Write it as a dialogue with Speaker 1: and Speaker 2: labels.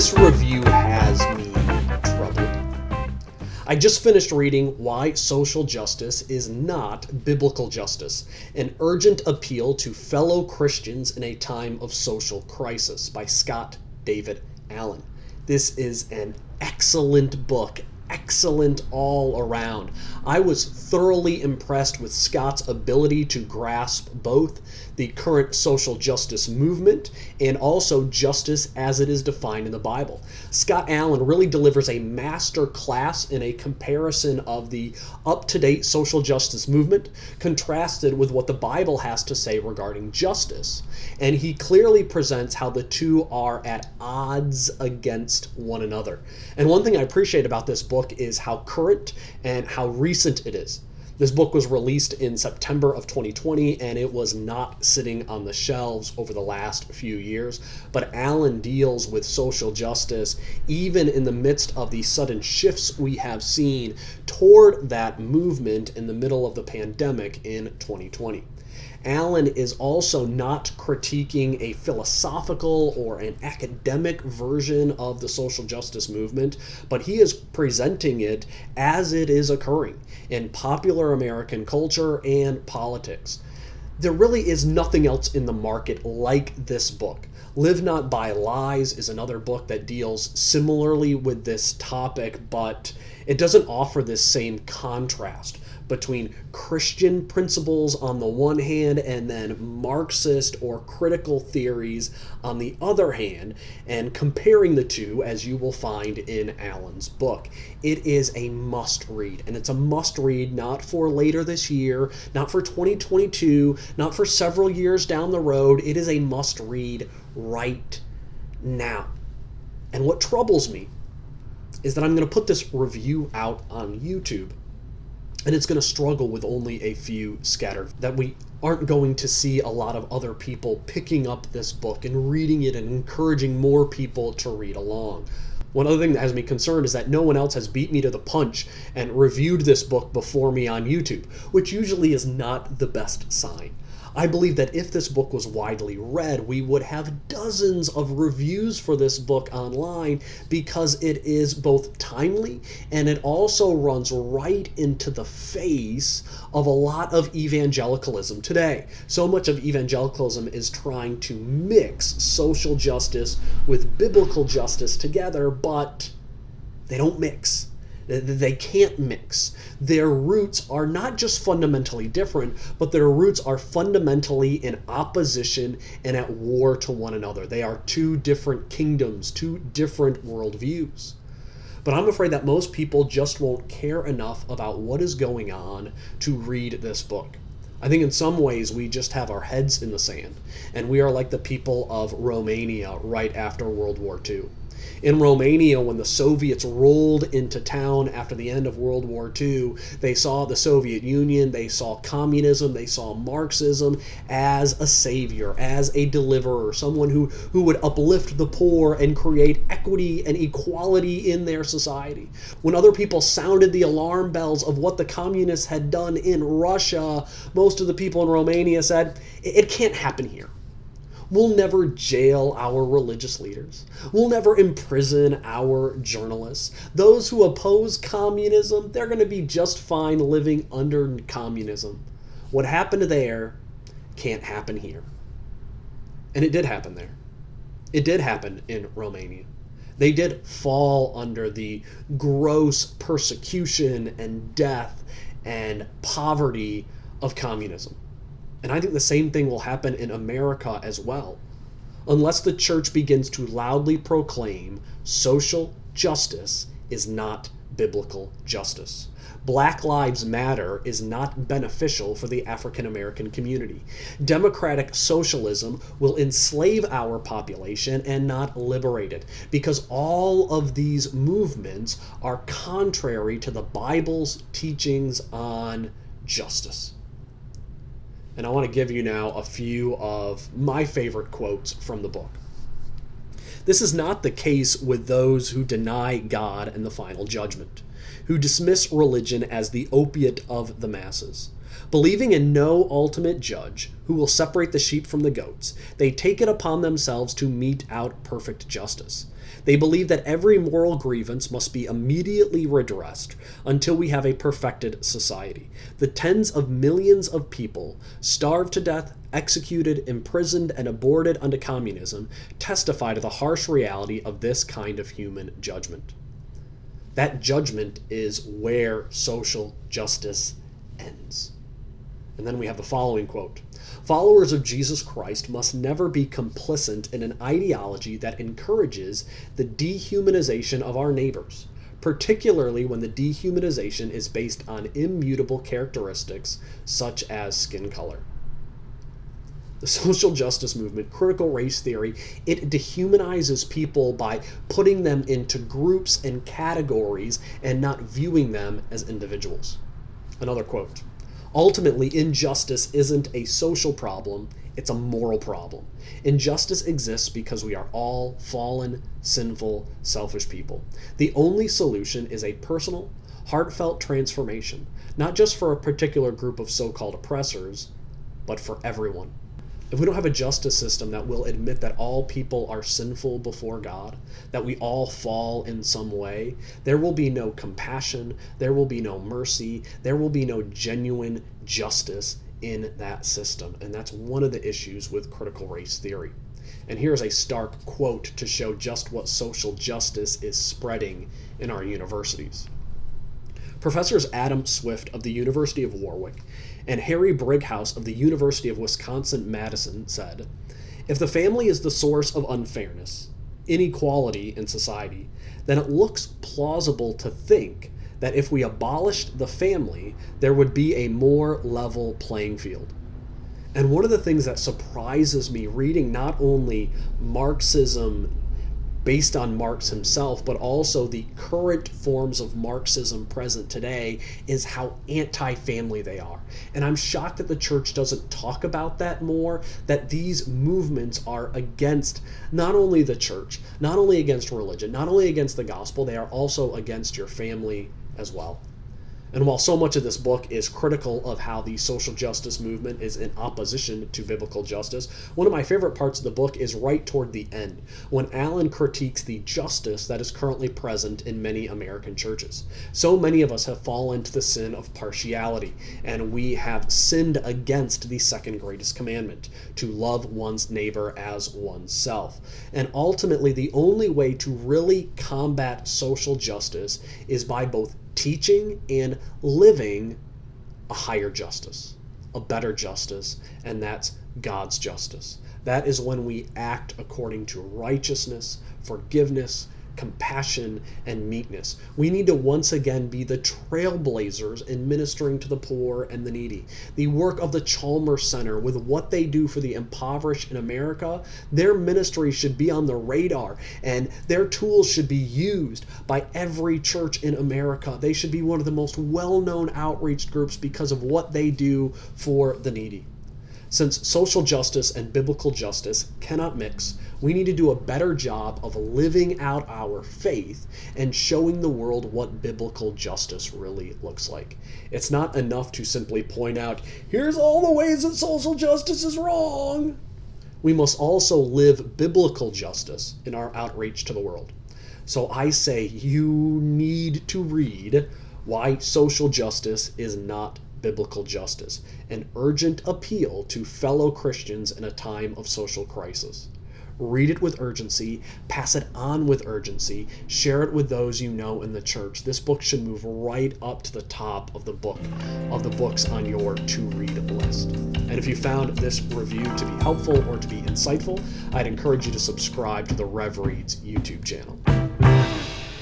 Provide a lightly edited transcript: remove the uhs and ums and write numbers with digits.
Speaker 1: This review has me troubled. I just finished reading Why Social Justice is Not Biblical Justice, an urgent appeal to fellow Christians in a time of social crisis by Scott David Allen. This is an excellent book, excellent all around. I was thoroughly impressed with Scott's ability to grasp both the current social justice movement and also justice as it is defined in the Bible. Scott Allen really delivers a master class in a comparison of the up-to-date social justice movement contrasted with what the Bible has to say regarding justice. And he clearly presents how the two are at odds against one another. And one thing I appreciate about this book is how current and how recent it is. This book was released in September of 2020, and it was not sitting on the shelves over the last few years. But Allen deals with social justice even in the midst of the sudden shifts we have seen toward that movement in the middle of the pandemic in 2020. Allen is also not critiquing a philosophical or an academic version of the social justice movement, but he is presenting it as it is occurring in popular American culture and politics. There really is nothing else in the market like this book. Live Not by Lies is another book that deals similarly with this topic, but it doesn't offer this same contrast between Christian principles on the one hand and then Marxist or critical theories on the other hand, and comparing the two, as you will find in Allen's book. It is a must read, and it's a must read not for later this year, not for 2022, not for several years down the road. It is a must read right now. And what troubles me is that I'm going to put this review out on YouTube, and it's going to struggle with only a few scattered, that we aren't going to see a lot of other people picking up this book and reading it and encouraging more people to read along. One other thing that has me concerned is that no one else has beat me to the punch and reviewed this book before me on YouTube, which usually is not the best sign. I believe that if this book was widely read, we would have dozens of reviews for this book online because it is both timely and it also runs right into the face of a lot of evangelicalism today. So much of evangelicalism is trying to mix social justice with biblical justice together, but they don't mix. They can't mix. Their roots are not just fundamentally different, but their roots are fundamentally in opposition and at war to one another. They are two different kingdoms, two different worldviews. But I'm afraid that most people just won't care enough about what is going on to read this book. I think in some ways we just have our heads in the sand, and we are like the people of Romania right after World War II. In Romania, when the Soviets rolled into town after the end of World War II, they saw the Soviet Union, they saw communism, they saw Marxism as a savior, as a deliverer, someone who would uplift the poor and create equity and equality in their society. When other people sounded the alarm bells of what the communists had done in Russia, most of the people in Romania said, it can't happen here. We'll never jail our religious leaders. We'll never imprison our journalists. Those who oppose communism, they're going to be just fine living under communism. What happened there can't happen here. And it did happen there. It did happen in Romania. They did fall under the gross persecution and death and poverty of communism. And I think the same thing will happen in America as well. Unless the church begins to loudly proclaim social justice is not biblical justice. Black Lives Matter is not beneficial for the African American community. Democratic socialism will enslave our population and not liberate it, because all of these movements are contrary to the Bible's teachings on justice. And I want to give you now a few of my favorite quotes from the book. This is not the case with those who deny God and the final judgment, who dismiss religion as the opiate of the masses. Believing in no ultimate judge who will separate the sheep from the goats, they take it upon themselves to mete out perfect justice. They believe that every moral grievance must be immediately redressed until we have a perfected society. The tens of millions of people starved to death, executed, imprisoned, and aborted under communism testify to the harsh reality of this kind of human judgment. That judgment is where social justice ends. And then we have the following quote. Followers of Jesus Christ must never be complicit in an ideology that encourages the dehumanization of our neighbors, particularly when the dehumanization is based on immutable characteristics such as skin color. The social justice movement, critical race theory, it dehumanizes people by putting them into groups and categories and not viewing them as individuals. Another quote. Ultimately, injustice isn't a social problem, it's a moral problem. Injustice exists because we are all fallen, sinful, selfish people. The only solution is a personal, heartfelt transformation, not just for a particular group of so-called oppressors, but for everyone. If we don't have a justice system that will admit that all people are sinful before God, that we all fall in some way, there will be no compassion, there will be no mercy, there will be no genuine justice in that system. And that's one of the issues with critical race theory. And here's a stark quote to show just what social justice is spreading in our universities. Professors Adam Swift of the University of Warwick and Harry Brighouse of the University of Wisconsin-Madison said, "If the family is the source of unfairness, inequality in society, then it looks plausible to think that if we abolished the family, there would be a more level playing field." And one of the things that surprises me reading not only Marxism based on Marx himself, but also the current forms of Marxism present today, is how anti-family they are. And I'm shocked that the church doesn't talk about that more, that these movements are against not only the church, not only against religion, not only against the gospel, they are also against your family as well. And while so much of this book is critical of how the social justice movement is in opposition to biblical justice, one of my favorite parts of the book is right toward the end, when Alan critiques the justice that is currently present in many American churches. So many of us have fallen into the sin of partiality, and we have sinned against the second greatest commandment, to love one's neighbor as oneself. And ultimately, the only way to really combat social justice is by both teaching and living a higher justice, a better justice, and that's God's justice. That is when we act according to righteousness, forgiveness, compassion, and meekness. We need to once again be the trailblazers in ministering to the poor and the needy. The work of the Chalmers Center, with what they do for the impoverished in America, their ministry should be on the radar, and their tools should be used by every church in America. They should be one of the most well-known outreach groups because of what they do for the needy. Since social justice and biblical justice cannot mix, we need to do a better job of living out our faith and showing the world what biblical justice really looks like. It's not enough to simply point out, here's all the ways that social justice is wrong. We must also live biblical justice in our outreach to the world. So I say you need to read Why Social Justice is Not Biblical Justice, an urgent appeal to fellow Christians in a time of social crisis. Read it with urgency, pass it on with urgency, share it with those you know in the church. This book should move right up to the top of the books on your to-read list. And if you found this review to be helpful or to be insightful, I'd encourage you to subscribe to the Rev Reads YouTube channel.